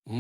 Famine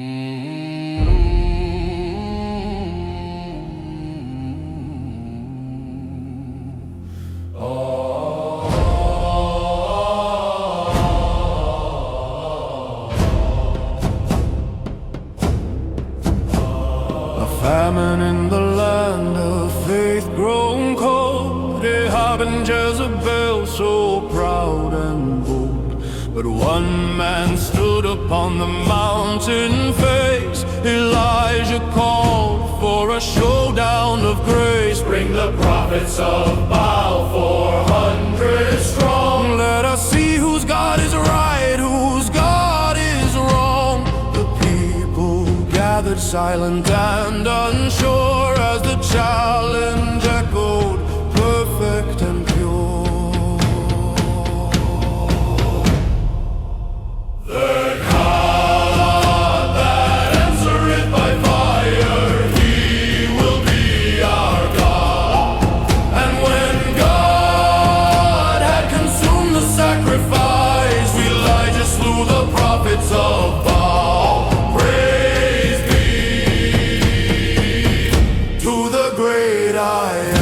in the land of faith grown cold. Ahab and Jezebel so proud and bold. But one man stood upon the mountain face. Elijah called for a showdown of grace. Bring the prophets of Baal, 400 strong. Let us see whose God is right, whose God is wrong. The people gathered silent and unsure as the challenge echoed, perfect and pure. The God that answereth by fire, He will be our God. And when God had consumed the sacrifice, Elijah slew the prophets of Baal. Praise be to the great I am.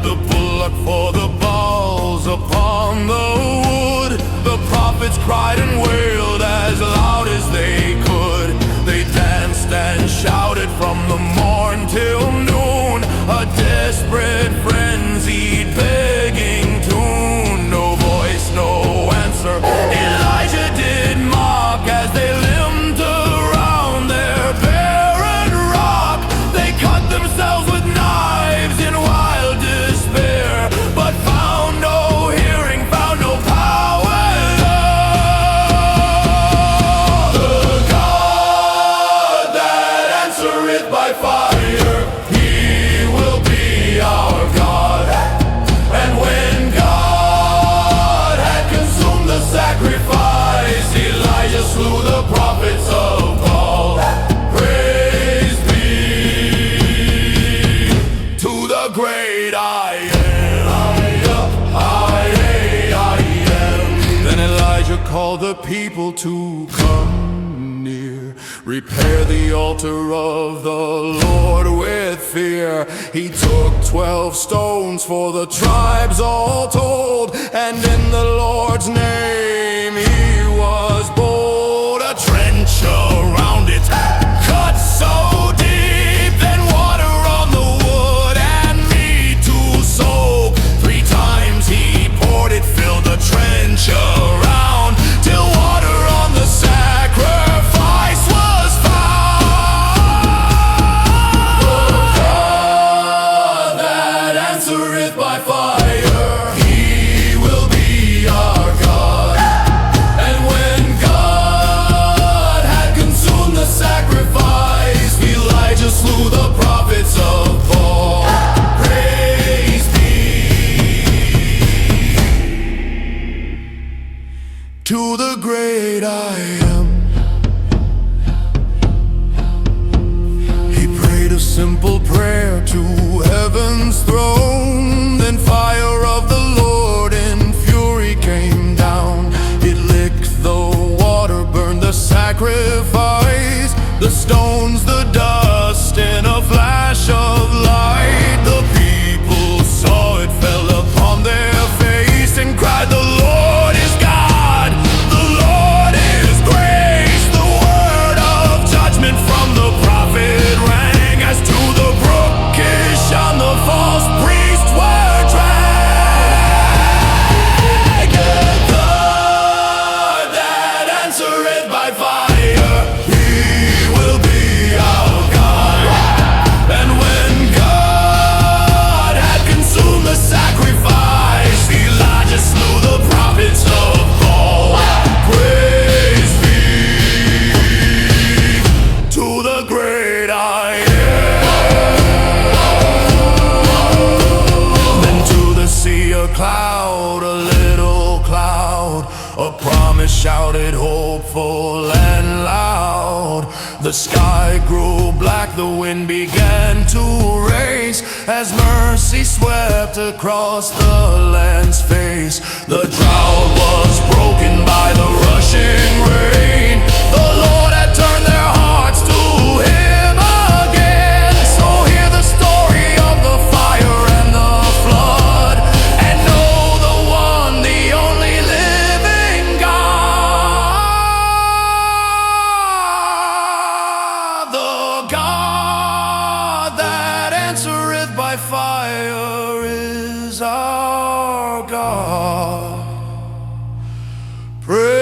The bullock for the balls upon the wood. The prophets cried and wailed as loud as they could. They danced and shouted from the morn till noon, a desperate frenzied begging tune. No voice, no answer. Elijah did mock as they limped around their barren rock. They cut themselves with knives in wild despair, but found no hearing, found no power. The God that answereth by fire, He will be our God. And when God had consumed the sacrifice, Elijah slew the prophets of Baal. Praise be to the great I am. Then Elijah called the people to come near. Repair the altar of the Lord with fear. He took 12 stones for the tribes all told, and in the Lord's name he was bold. A trench around it, cut so deep, then water on the wood and meat to soak. 3 times he poured it, filled the trench around, till water on the sacrifice was found. The God that answereth by fire, He will be our God. And when God had consumed the sacrifice, Elijah slew the prophets of Baal. Praise be to the great I am. He prayed a simple prayer to heaven's throne. Then fire of the Lord in fury came down. It licked the water, burned the sacrifice, the stones, the dust, in a flash of light. The people saw it, fell upon their face, and cried, "The Lord is God, the Lord is grace." The word of judgment from the prophet rang, as to the brook Kishon the false priests were dragged. The God that answereth by fire, He will be our God. And when God had consumed the sacrifice, Elijah slew the prophets of Baal. Praise be to the great I am. Then to the sea a cloud, a little cloud, a promise shouted, hopeful and loud. The sky grew black, the wind began to race, as mercy swept across the land's face. The drought was broken by the Praise